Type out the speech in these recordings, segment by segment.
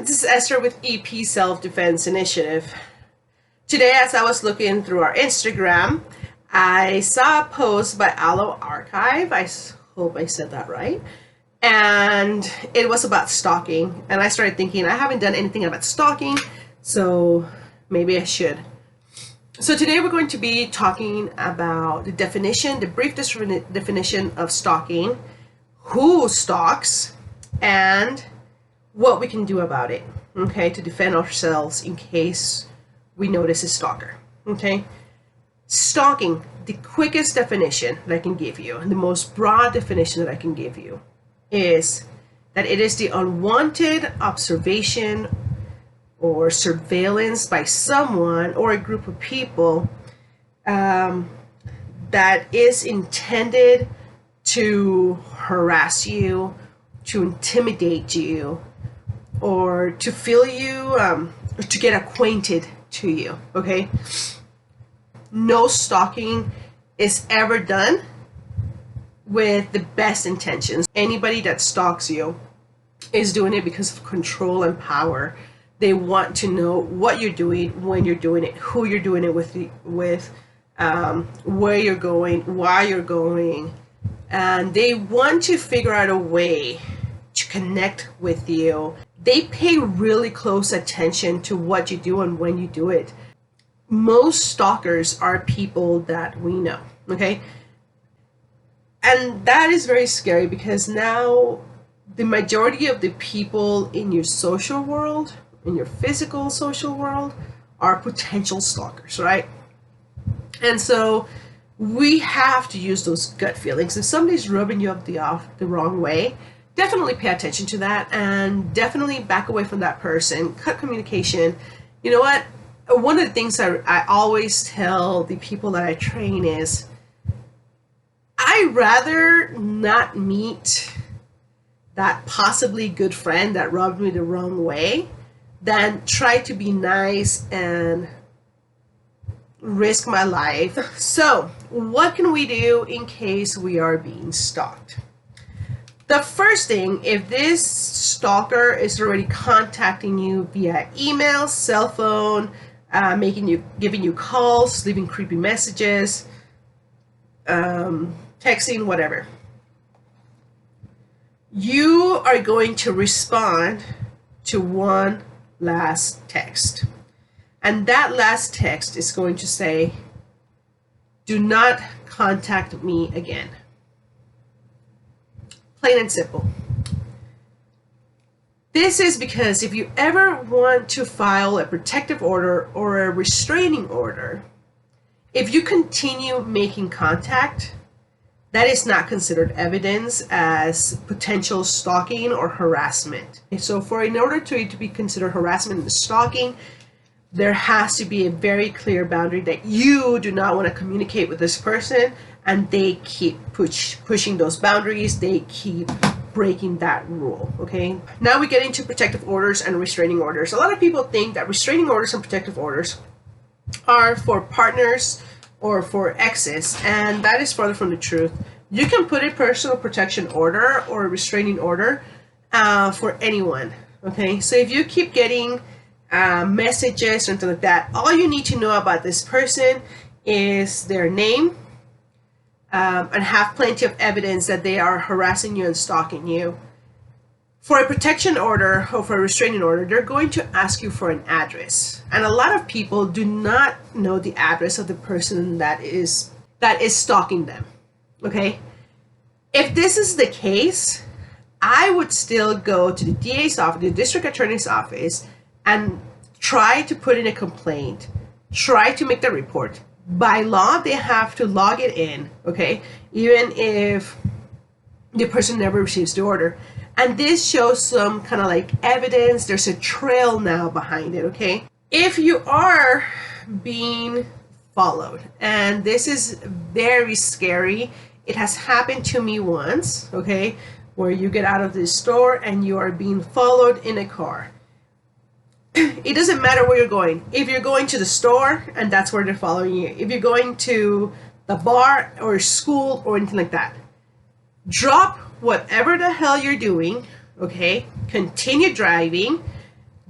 This is Esther with EP Self-Defense Initiative. Today, as I was looking through our Instagram, I saw a post by Aloe Archive. I hope I said that right. And it was about stalking. And I started thinking, I haven't done anything about stalking, so maybe I should. So today we're going to be talking about the definition, the brief definition of stalking, who stalks, and what we can do about it, okay, to defend ourselves in case we notice a stalker, okay? Stalking, the quickest definition that I can give you, and the most broad definition that I can give you, is that it is the unwanted observation or surveillance by someone or a group of people that is intended to harass you, to intimidate you, or to feel you, or to get acquainted to you, okay? No stalking is ever done with the best intentions. Anybody that stalks you is doing it because of control and power. They want to know what you're doing, when you're doing it, who you're doing it with, where you're going, why you're going, and they want to figure out a way to connect with you. They pay really close attention to what you do and when you do it. Most stalkers are people that we know, okay? And that is very scary because now the majority of the people in your social world, in your physical social world, are potential stalkers, right? And so we have to use those gut feelings. If somebody's rubbing you up the wrong way, definitely pay attention to that and definitely back away from that person. Cut communication. You know what? One of the things I always tell the people that I train is I'd rather not meet that possibly good friend that rubbed me the wrong way than try to be nice and risk my life. So, what can we do in case we are being stalked? The first thing, if this stalker is already contacting you via email, cell phone, giving you calls, leaving creepy messages, texting, whatever, you are going to respond to one last text. And that last text is going to say, "Do not contact me again." Plain and simple. This is because if you ever want to file a protective order or a restraining order, if you continue making contact, that is not considered evidence as potential stalking or harassment. So in order to it to be considered harassment and stalking, there has to be a very clear boundary that you do not want to communicate with this person, and they keep pushing those boundaries. They keep breaking that rule, okay? Now we get into protective orders and restraining orders. A lot of people think that restraining orders and protective orders are for partners or for exes, and that is further from the truth. You can put a personal protection order or a restraining order for anyone, okay? So if you keep getting messages or something like that, all you need to know about this person is their name, and have plenty of evidence that they are harassing you and stalking you. For a protection order or for a restraining order, they're going to ask you for an address. And a lot of people do not know the address of the person that is stalking them, okay? If this is the case, I would still go to the DA's office, the district attorney's office, and try to put in a complaint, try to make the report. By law, they have to log it in, okay, even if the person never receives the order. And this shows some kind of like evidence. There's a trail now behind it, okay? If you are being followed, and this is very scary, it has happened to me once, okay, where you get out of the store and you are being followed in a car. It doesn't matter where you're going. If you're going to the store and that's where they're following you, if you're going to the bar or school or anything like that, drop whatever the hell you're doing, okay? Continue driving,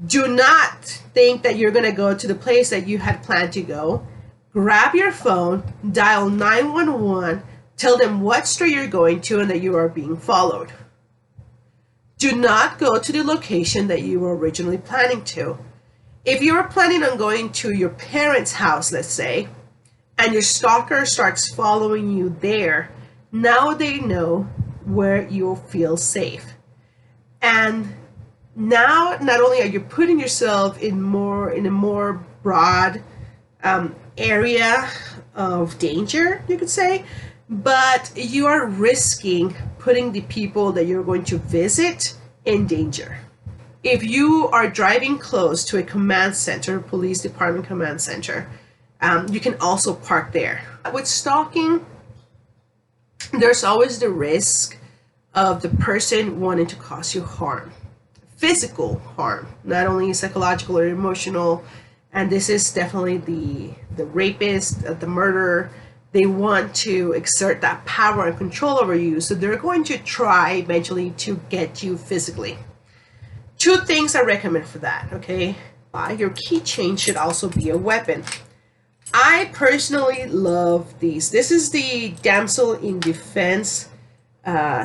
Do not think that you're going to go to the place that you had planned to go. Grab your phone, dial 911, tell them what street you're going to and that you are being followed. Do not go to the location that you were originally planning to. If you were planning on going to your parents' house, let's say, and your stalker starts following you there, now they know where you'll feel safe. And now, not only are you putting yourself in a more broad area of danger, you could say, but you are risking putting the people that you're going to visit in danger. If you are driving close to a command center, police department command center, you can also park there. With stalking, there's always the risk of the person wanting to cause you harm. Physical harm, not only psychological or emotional, and this is definitely the rapist, the murderer. They want to exert that power and control over you, so they're going to try eventually to get you physically. 2 things I recommend for that, okay? Your keychain should also be a weapon. I personally love these. This is the Damsel in Defense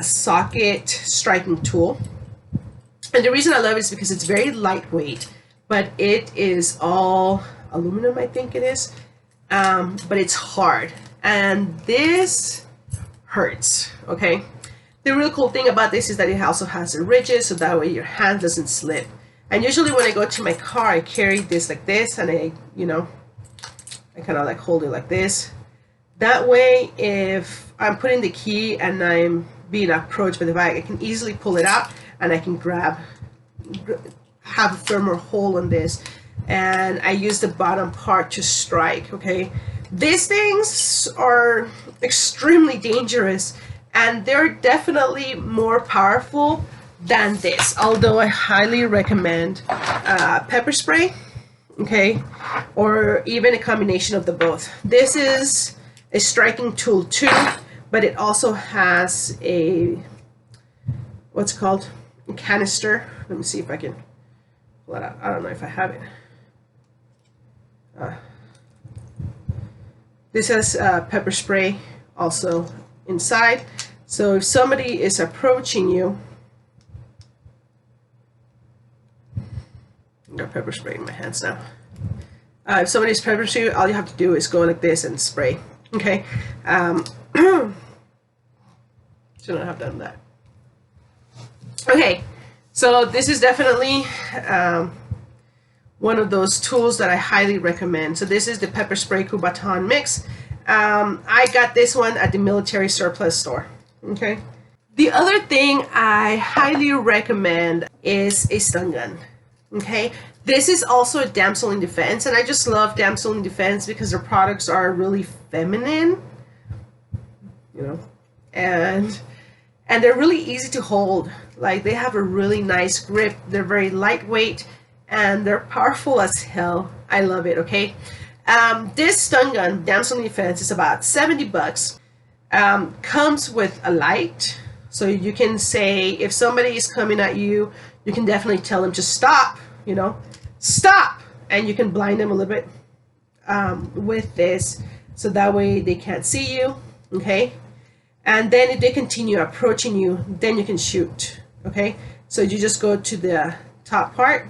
socket striking tool. And the reason I love it is because it's very lightweight, but it is all aluminum, I think it is. But it's hard. And this hurts, okay? The really cool thing about this is that it also has the ridges, so that way your hand doesn't slip. And usually when I go to my car, I carry this like this, and I kind of like hold it like this. That way, if I'm putting the key and I'm being approached by the bike, I can easily pull it out and I can have a firmer hold on this. And I use the bottom part to strike, okay? These things are extremely dangerous, and they're definitely more powerful than this, although I highly recommend pepper spray, okay, or even a combination of the both. This is a striking tool too, but it also has a, what's it called, a canister. Let me see if I can pull it out. I don't know if I have it. This has pepper spray also inside, so if somebody is approaching you, I've got pepper spray in my hands now. If somebody's pepper spray you, all you have to do is go like this and spray. Okay. Shouldn't have done that. Okay, so this is definitely one of those tools that I highly recommend. So this is the pepper spray Kubaton mix. I got this one at the military surplus store. Okay. The other thing I highly recommend is a stun gun. Okay. This is also a Damsel in Defense, and I just love Damsel in Defense because their products are really feminine, you know, and they're really easy to hold. Like, they have a really nice grip. They're very lightweight, and they're powerful as hell. I love it, okay? This stun gun, Damsel in Defense, is about $70. Comes with a light, so you can say if somebody is coming at you, you can definitely tell them to stop, you know, stop, and you can blind them a little bit with this, so that way they can't see you, okay? And then if they continue approaching you, then you can shoot, okay? So you just go to the top part,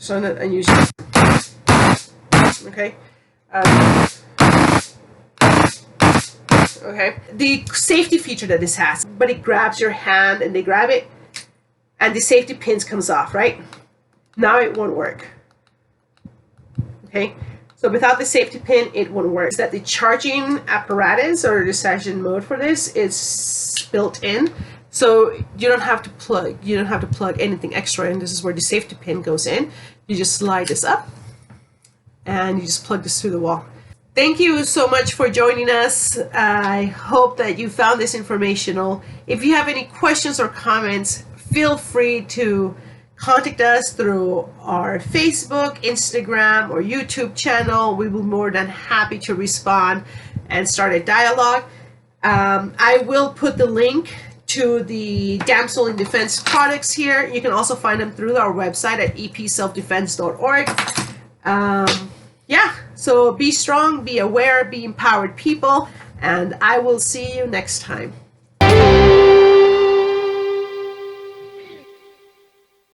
and you shoot, okay? Okay, the safety feature that this has, but it grabs your hand and they grab it, and the safety pins comes off, right? Now it won't work. Okay, so without the safety pin, it won't work. Is that the charging apparatus or the session mode for this is built in, so you don't have to plug anything extra in. This is where the safety pin goes in. You just slide this up, and you just plug this through the wall. Thank you so much for joining us. I hope that you found this informational. If you have any questions or comments, feel free to contact us through our Facebook, Instagram, or YouTube channel. We will be more than happy to respond and start a dialogue. I will put the link to the Damsel in Defense products here. You can also find them through our website at epselfdefense.org. Yeah, so be strong, be aware, be empowered people, and I will see you next time.